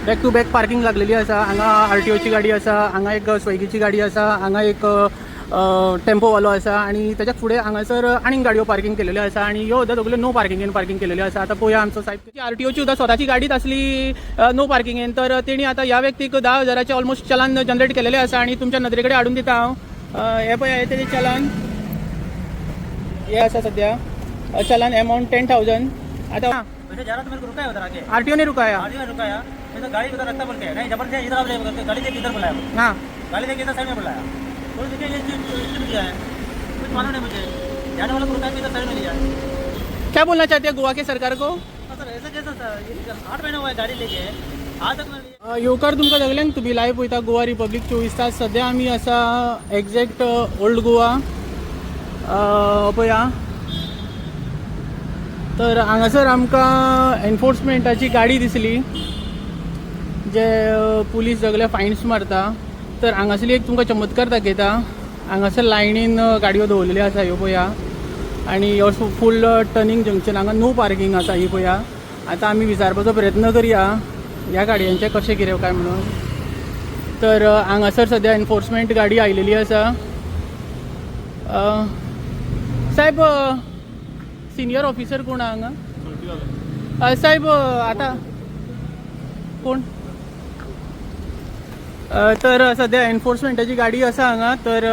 Back to back parking लागलेली आसा। हांगा RTOची गाडी आसा, हांगा एक स्विगीची गाडी आसा, हांगा एक टेम्पोवालो आसा आणि त्याच्या फुडें हांगासर आनीक गाडयो पार्किंग केलेल्यो आसा आणि ह्यो सुद्दां सगल्यो नो पार्किंगेन पार्किंग केलेल्यो आसा। आतां पळोवया आमचो साहेब RTOची सुद्दां स्वताची गाडीच आसली नो पार्किंगेन, तर तेणी आतां ह्या व्यक्तीक 10,000चे ऑलमोस्ट चलान जनरेट केलेले आसा आणि तुमच्या नदरे कडेन हाडून दिता हांव। हे पळया हे तेजें चलान हे आसा सद्या चलान अमाउंट 10,000। आतां वैसे जा रहा तो मेरे को रुका है उधर आके, RTO ने रुकाया। गाड़ी में रुकाया, मैं तो गाड़ी उधर रखता बोल के नहीं जबरदस्ती इधर आप ले बोलते गाड़ी देख इधर बुलाया, हाँ गाड़ी देख इधर साइड में बुलाया, तो देखिए ये चीज किया है, कुछ मालूम नहीं मुझे, जाने वाला को रुकाया इधर साइड में लिया। क्या बोलना चाहते हैं गोवा के सरकार को? सर ऐसा कैसा सर, ये 8 महीने हुआ है गाड़ी लेके, आज तक मैं येवकार तुमकां सगल्यांक तुम्ही लायव्ह पळयता गोवा रिपब्लीक 24 तास। सद्या आमी आसा एक्झॅक्ट ओल्ड गोवा पळया। तर हांगासर आमकां एनफोर्समेंटाची गाडी दिसली जे पुलीस सगळे फायन्स मारता। तर हांगासरली एक तुमकां चमत्कार दाखयता। हांगासर लायनीन गाडयो दवरलेल्यो आसा ह्यो पळया आणि ह्यो फूल टर्निंग जंक्शन, हांगा नो पार्किंग आसा ही पळया। आतां आमी विचारपाचो प्रयत्न करया ह्या गाडयांचें कशें कितें काय म्हणून। तर हांगासर सद्या एनफोर्समेंट गाडी आयलेली आसा। साहेब सिनियर ऑफिसर कोण हांगा? साहेब आता कोण? तर सद्या एनफोर्समेंटाची गाडी आसा हांगा। तर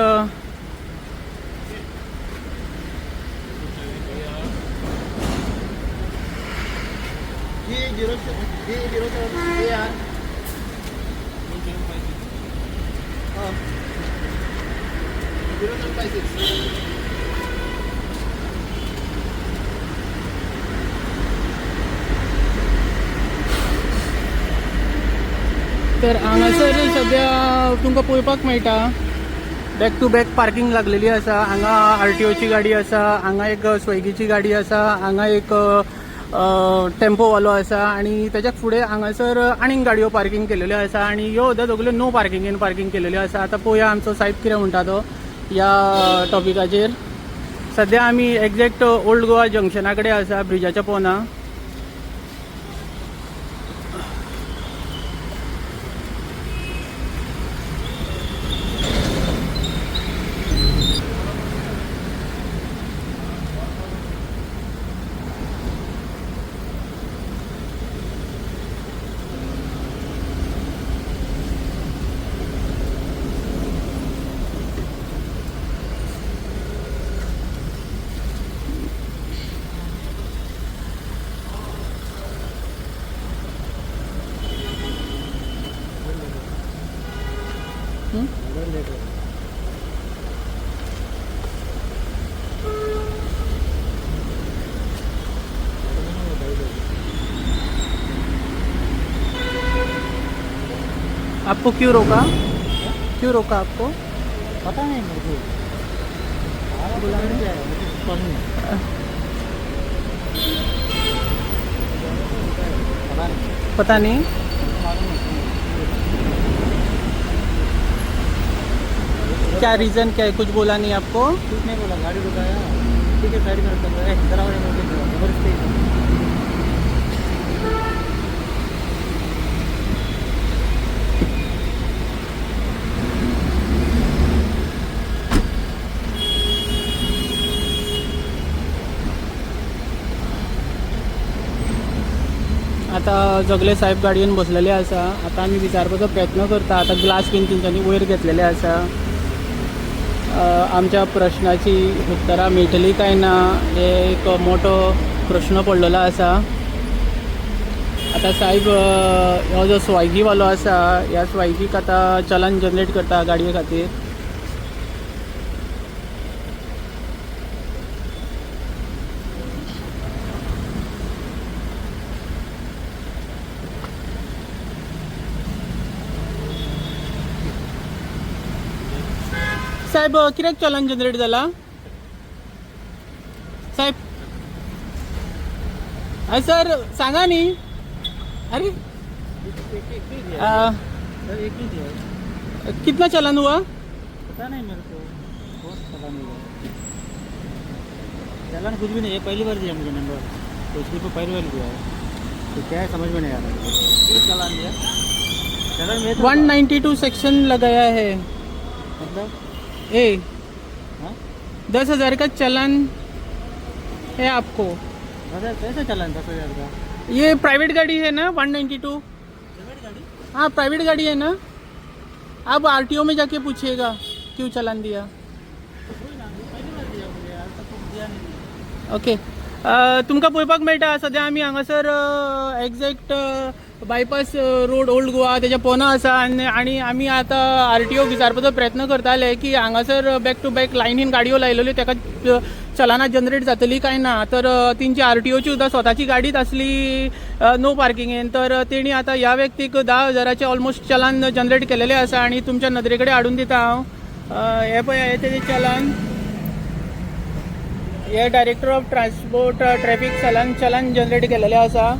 तर हांगासर सद्या तुमकां पळोवपाक मेळटा बॅक टू बॅक पार्किंग लागलेली आसा। हांगा RTOची गाडी आसा, हांगा एक स्विगीची गाडी आसा, हांगा एक टेम्पोवालो आसा आणि त्याच्या फुडें हांगासर आनीक गाडयो पार्किंग केलेल्यो आसा आणि ह्यो सुद्दां सगल्यो नो पार्किंगेन पार्किंग केलेल्यो आसा। आतां पळोवया आमचो साहेब कितें म्हणटा तो ह्या टॉपिकाचेर। सद्या आमी एक्झॅक्ट ओल्ड गोवा जंक्शना कडेन आसा, ब्रिजाच्या पोंदा। आपको क्यों रोका? क्यों रोका आपको? पता नहीं मेरे को, बुलाने क्या है मुझे मालूम नहीं, पता नहीं। क्या रीज़न क्या है? कुछ बोला नहीं आपको? कुछ नहीं बोला, गाड़ी रुकाया, ठीक है साइड में रखा है, ड्राइवर ने मुझे जबरदस्ती आता सगळे साहेब गाडयेन बसलेले आसा। आता आमी विचारपाचो प्रयत्न करता। आता ग्लास बीन तेंच्यांनी वयर घेतलेले आसा। आमच्या प्रश्नाची उत्तरां मेळटली काय ना हे एक मोठो प्रश्न पडलेलो आसा। आता साहेब हो जो स्विगीवालो आसा ह्या स्विगीक आता चलान जनरेट करता गाडये खातीर। साहेब कित्याक चलान जनरेट जाला? साहेब सर सांगा नी। अरे सर एक ही दिया, कितना चलान हुआ? पता नहीं मेरे को, बहुत पता नहीं हुआ। चालान कुछ भी नहीं है, पहली बार दिया मुझे नंबर, तो इसके ऊपर पहली बार दिया है, तो क्या है समझ में नहीं आ रहा है। चालान दिया चलन में तो 192 सेक्शन लगाया है मतलब ए हाँ 10,000 का चलान है आपको। कैसे चलन 10,000 का ये प्राइवेट गाड़ी है ना 192। प्राइवेट गाड़ी हाँ प्राइवेट गाड़ी है ना। आप आरटीओ में जाके पूछिएगा क्यों चलान दिया। कोई ना पहली बार दिया मुझे आज तक तो दिया नहीं। ओके तुमका पळोवपाक मेळटा सद्या आमी हांगासर exact bypass road old Goa त्याच्या पोना आसा आणि आमी आतां आरटीओ विचारपाचो प्रयत्न करताले की हांगासर बॅक टू बॅक लायनीन गाडयो लायलेल्यो ताका चलानां जनरेट जातली काय ना। तर तेंची आरटीओची सुद्दां स्वताची गाडीच आसली नो पार्किंगेन। तर तेणी आतां ह्या व्यक्तीक 10,000चे ऑलमोस्ट चलान जनरेट केलेले आसा आणि तुमच्या नदरे कडेन हाडून दिता हांव। हे पळय हे तेजें चलान हे director of transport traffic challan generate केलेले आसा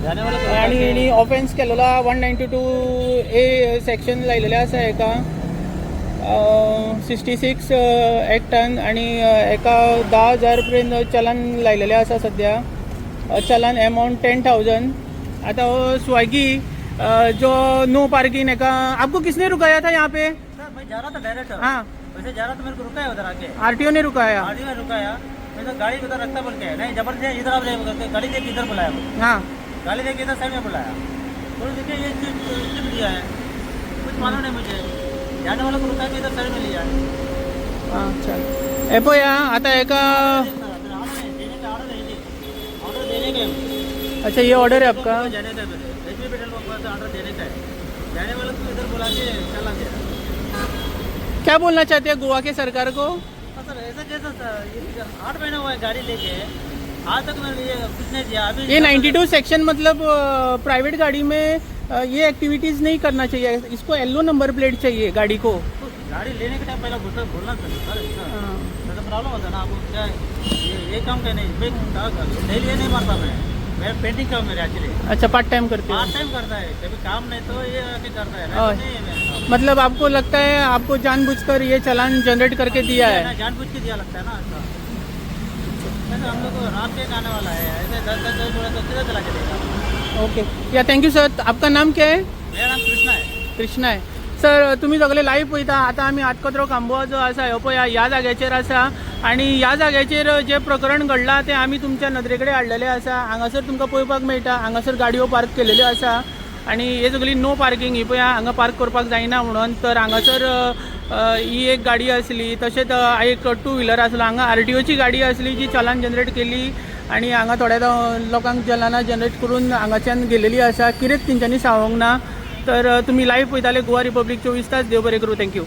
जाने वाला तो आणि हेणी ऑफेन्स केलेलो 192A सेक्शन लायलेले आसा एका 66 एक्टान आणि एका 10,000 पर्यंत चलान लायलेले आसा सद्या। चलान अमाउंट 10,000। आता स्विगी जो नो पार्किंग एका आपको किसने रुकाया था यहाँ पे। सर मैं जा रहा था डायरेक्ट हाँ वैसे जा रहा था मेरे को रुकाया उधर आके आरटीओ ने रुकाया। गाड़ी में रुकाया मैं तो गाड़ी उधर रखता बोल के नहीं जबरदस्त इधर आप जाइए गाड़ी लेके इधर बुलाया मुझे। हाँ गाड़ी लेके इधर साइड में बुलाया तो देखिए ये चिप दिया है कुछ मालूम नहीं मुझे जाने वाला को रुका के इधर साइड में लिया अच्छा हे पळया आता एका ऑर्डर देने का है अच्छा ये ऑर्डर है आपका। जाने का है रेलवे पेट्रोल पंप से ऑर्डर देने का है जाने वाला को इधर बुला के चला दिया। क्या बोलना चाहते हैं गोवा के सरकार को। हाँ सर ऐसा कैसा सर ये 8 महीना हुआ है गाड़ी लेके आज तक मैंने ये कुछ नहीं दिया अभी ये 92 सेक्शन मतलब प्राइवेट गाड़ी में ये एक्टिविटीज नहीं करना चाहिए। इसको येलो नंबर प्लेट चाहिए गाड़ी को। तो गाड़ी लेने के टाइम पहले बोलना चाहिए सर तो प्रॉब्लम होता है ना आपको क्या ये काम का नहीं मैं डेली ये नहीं मारता मैं पेंटिंग का मेरे एक्चुअली अच्छा पार्ट टाइम करते हो। पार्ट टाइम करता है कभी काम नहीं तो ये आके करता है और- नहीं मैं मतलब आपको लगता है आपको जानबूझकर ये चालान जनरेट करके दिया है। जानबूझ के दिया लगता है ना ऐसा ऐसा हम लोग को रात के आने वाला है ऐसे 10 थोड़ा तो किधर चला के देगा। ओके या थँक्यू सर। आपका नाम क्या है। मेरा नाम कृष्णा है। कृष्णा आहे सर। तुम्ही सगळे लाईव्ह पळयता आता आमी आटकत्रो खांबो जो आसा ह्यो पळय ह्या जाग्याचेर आसा आणि ह्या जाग्याचेर जे प्रकरण घडलां तें आमी तुमच्या नदरे कडेन हाडलेलें आसा। हांगासर तुमकां पळोवपाक मेळटा हांगासर गाडयो पार्क केलेल्यो आसा आणि हे सगळी नो पार्किंग ही पळय हांगा पार्क करपाक जायना म्हणून। तर हांगासर ही एक गाडी आसली तशेंच एक 2 व्हिलर आसलो हांगा आरटीओची गाडी आसली जी चलान जनरेट केली आणि हांगा थोड्या लोकांक चलानां जनरेट करून हांगाच्यान गेलेली आसा। कितेंच तेंच्यांनी सांगूंक ना। तर तुम्ही लाईव्ह पळयताले गोवा रिपब्लिक 24 तास। देव बरें करूं। थँक्यू।